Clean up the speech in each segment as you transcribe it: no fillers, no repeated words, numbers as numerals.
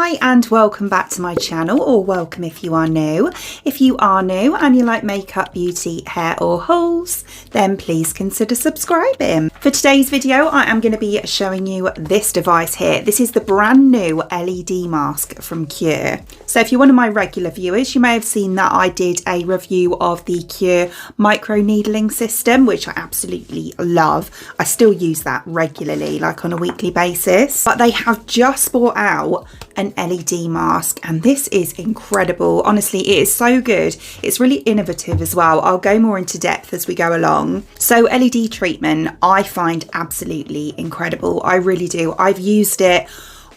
Hi and welcome back to my channel, or welcome if you are new. If you are new and you like makeup, beauty, hair or hauls, then please consider subscribing. For today's video I am going to be showing you this device here. This is the brand new LED mask from Qure. So if you're one of my regular viewers, you may have seen that I did a review of the Qure micro needling system, which I absolutely love. I still use that regularly, like on a weekly basis. But they have just brought out an LED mask and this is incredible. Honestly, it is so good. It's really innovative as well. I'll go more into depth as we go along. So LED treatment I find absolutely incredible. I really do. I've used it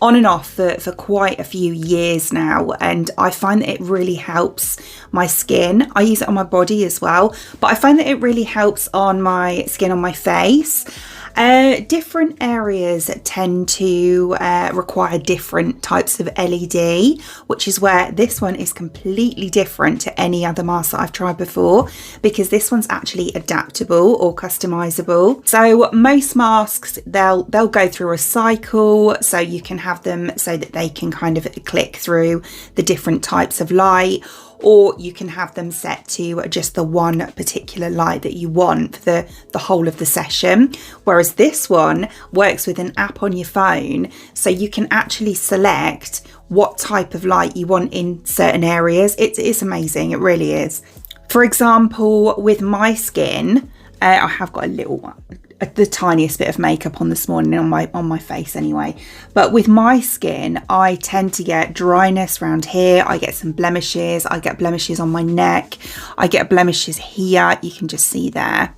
on and off for quite a few years now, and I find that it really helps my skin. I use it on my body as well, but I find that it really helps on my skin, on my face. Different areas tend to require different types of LED, which is where this one is completely different to any other mask that I've tried before, because this one's actually adaptable or customizable. So most masks, they'll go through a cycle, so you can have them so that they can kind of click through the different types of light, or you can have them set to just the one particular light that you want for the whole of the session. Whereas this one works with an app on your phone, so you can actually select what type of light you want in certain areas. It's amazing, it really is. For example, with my skin, I have got the tiniest bit of makeup on this morning on my face anyway, but with my skin I tend to get dryness around here. I get some blemishes, I get blemishes on my neck, I get blemishes here, you can just see there,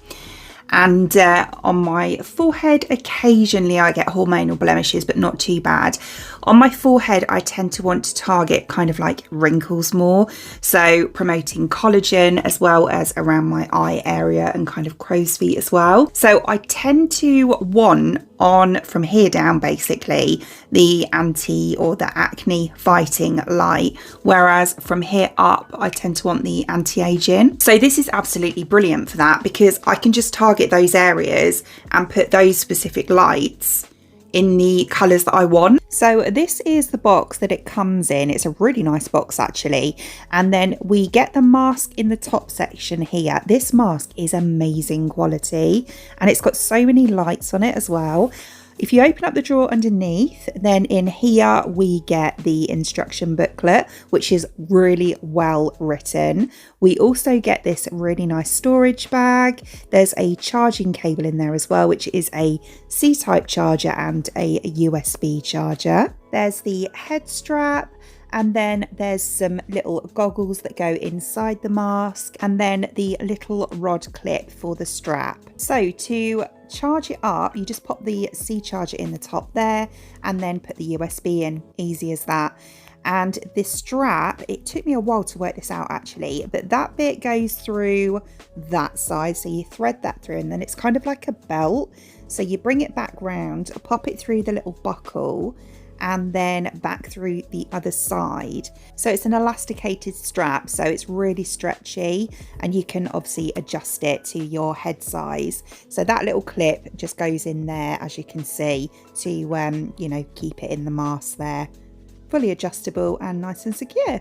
and on my forehead occasionally I get hormonal blemishes, but not too bad. On my forehead I tend to want to target kind of like wrinkles more, so promoting collagen, as well as around my eye area and kind of crow's feet as well. So I tend to want on from here down basically the anti or the acne fighting light, whereas from here up I tend to want the anti-aging. So this is absolutely brilliant for that, because I can just target those areas and put those specific lights in the colours that I want. So this is the box that it comes in. It's a really nice box actually, and then we get the mask in the top section here. This mask is amazing quality and it's got so many lights on it as well. If you open up the drawer underneath, then in here we get the instruction booklet, which is really well written. We also get this really nice storage bag. There's a charging cable in there as well, which is a C-type charger and a USB charger. There's the head strap, and then there's some little goggles that go inside the mask, and then the little rod clip for the strap. So to charge it up, you just pop the C charger in the top there and then put the USB in, easy as that. And this strap, it took me a while to work this out actually, but that bit goes through that side, so you thread that through, and then it's kind of like a belt, so you bring it back round, pop it through the little buckle, and then back through the other side. So it's an elasticated strap, so it's really stretchy, and you can obviously adjust it to your head size. So that little clip just goes in there, as you can see, to you know, keep it in the mask there. Fully adjustable and nice and secure.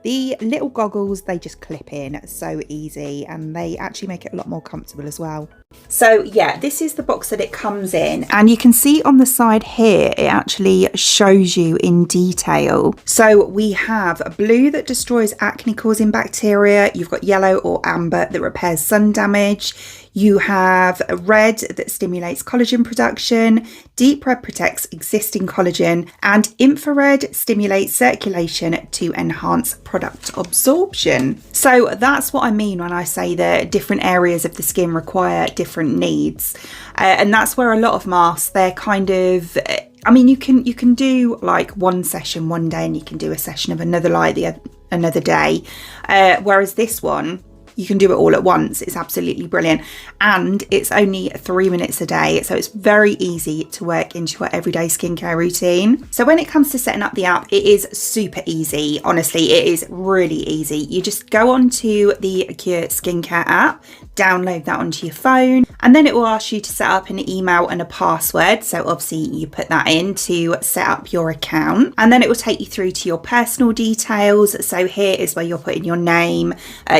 The little goggles, they just clip in, so easy, and they actually make it a lot more comfortable as well. So yeah, this is the box that it comes in, and you can see on the side here it actually shows you in detail. So we have blue that destroys acne causing bacteria, you've got yellow or amber that repairs sun damage, you have red that stimulates collagen production, deep red protects existing collagen, and infrared stimulates circulation to enhance product absorption. So that's what I mean when I say that different areas of the skin require different needs, and that's where a lot of masks, they're kind of, I mean, you can do like one session one day and you can do a session of another light another day, whereas this one, you can do it all at once. It's absolutely brilliant. And it's only 3 minutes a day. So it's very easy to work into your everyday skincare routine. So when it comes to setting up the app, it is super easy. Honestly, it is really easy. You just go onto the Qure skincare app, download that onto your phone, and then it will ask you to set up an email and a password. So obviously you put that in to set up your account, and then it will take you through to your personal details. So here is where you're putting your name,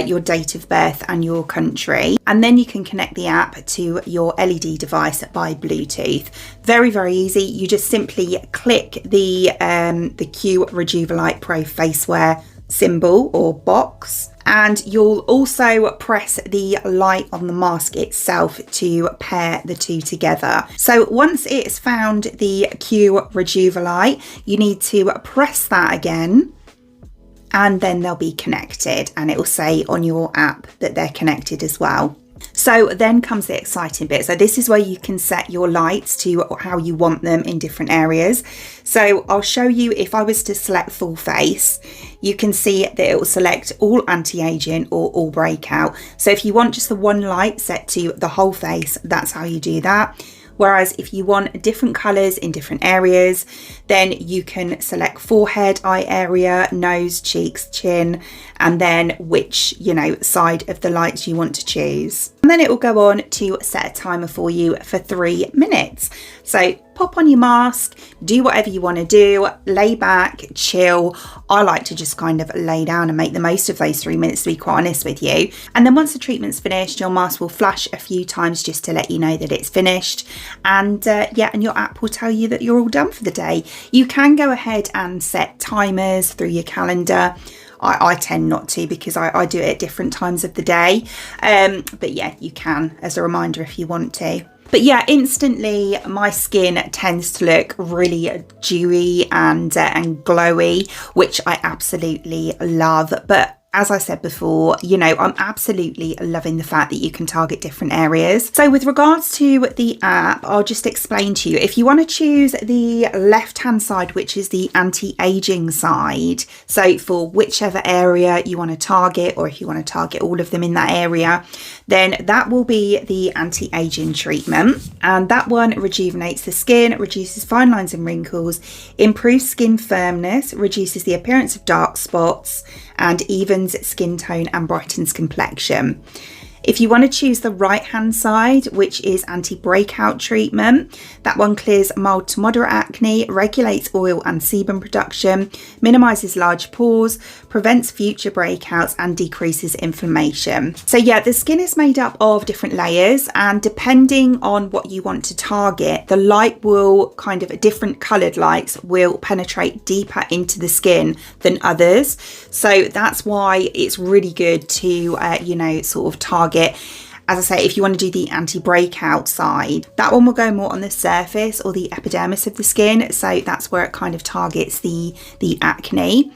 your date of birth and your country, and then you can connect the app to your LED device by Bluetooth. Very, very easy. You just simply click the Q-REJUVALIGHT Pro Facewear symbol or box, and you'll also press the light on the mask itself to pair the two together. So once it's found the Q-REJUVALIGHT, you need to press that again, and then they'll be connected, and it will say on your app that they're connected as well. So then comes the exciting bit. So this is where you can set your lights to how you want them in different areas. So I'll show you, if I was to select full face, you can see that it will select all anti-aging or all breakout. So if you want just the one light set to the whole face, that's how you do that. Whereas if you want different colours in different areas, then you can select forehead, eye area, nose, cheeks, chin, and then which, side of the lights you want to choose. And then it will go on to set a timer for you for 3 minutes. So pop on your mask, do whatever you want to do, lay back, chill. I like to just kind of lay down and make the most of those 3 minutes, to be quite honest with you. And then once the treatment's finished, your mask will flash a few times just to let you know that it's finished. And and your app will tell you that you're all done for the day. You can go ahead and set timers through your calendar. I tend not to, because I do it at different times of the day. But yeah, you can as a reminder if you want to. But yeah, instantly my skin tends to look really dewy and glowy, which I absolutely love. But as I said before, I'm absolutely loving the fact that you can target different areas. So with regards to the app, I'll just explain to you. If you want to choose the left-hand side, which is the anti-aging side, so for whichever area you want to target, or if you want to target all of them in that area, then that will be the anti-aging treatment. And that one rejuvenates the skin, reduces fine lines and wrinkles, improves skin firmness, reduces the appearance of dark spots, and evens skin tone and brightens complexion. If you want to choose the right hand side, which is anti-breakout treatment, that one clears mild to moderate acne, regulates oil and sebum production, minimises large pores, prevents future breakouts and decreases inflammation. So yeah, the skin is made up of different layers, and depending on what you want to target, the light will different coloured lights will penetrate deeper into the skin than others. So that's why it's really good to sort of target. As I say, if you want to do the anti-breakout side, that one will go more on the surface or the epidermis of the skin. So that's where it kind of targets the acne.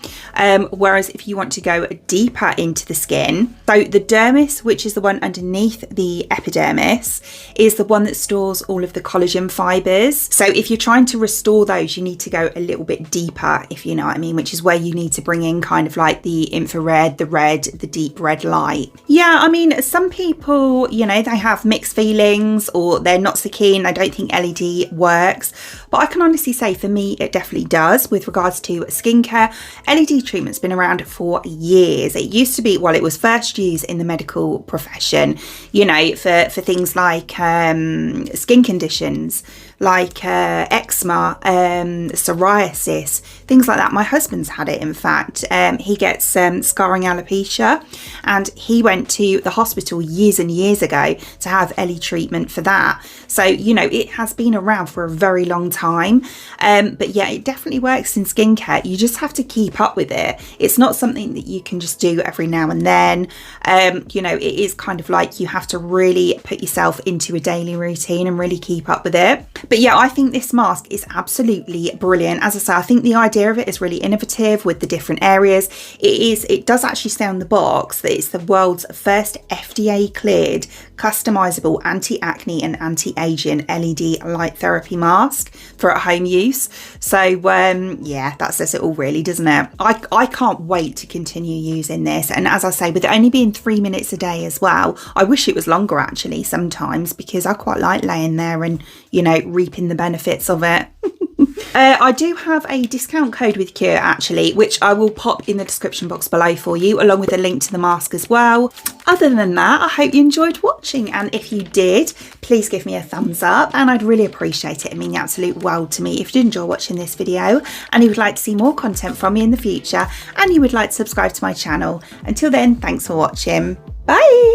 Whereas if you want to go deeper into the skin, so the dermis, which is the one underneath the epidermis, is the one that stores all of the collagen fibers. So if you're trying to restore those, you need to go a little bit deeper, if you know what I mean, which is where you need to bring in kind of like the infrared, the red, the deep red light. Yeah, I mean, some people, they have mixed feelings, or they're not so keen. I don't think LED works, but I can honestly say for me it definitely does. With regards to skincare, LED treatment's been around for years. It used to be, well, it was first used in the medical profession, for things like skin conditions like eczema, psoriasis, things like that. My husband's had it, in fact. He gets scarring alopecia, and he went to the hospital years and years ago to have LED treatment for that. So, it has been around for a very long time. But yeah, it definitely works in skincare. You just have to keep up with it. It's not something that you can just do every now and then. It is kind of like you have to really put yourself into a daily routine and really keep up with it. But yeah, I think this mask is absolutely brilliant. As I say, I think the idea of it is really innovative with the different areas. It does actually say on the box that it's the world's first FDA cleared customizable anti-acne and anti-aging LED light therapy mask for at-home use. So yeah, that says it all really, doesn't it? I can't wait to continue using this. And as I say, with it only being 3 minutes a day as well, I wish it was longer actually sometimes, because I quite like laying there and, you know, reaping the benefits of it. I do have a discount code with Qure actually, which I will pop in the description box below for you, along with a link to the mask as well. Other than that, I hope you enjoyed watching, and if you did, please give me a thumbs up and I'd really appreciate it. It'd mean the absolute world to me if you did enjoy watching this video and you would like to see more content from me in the future and you would like to subscribe to my channel. Until then, thanks for watching. Bye!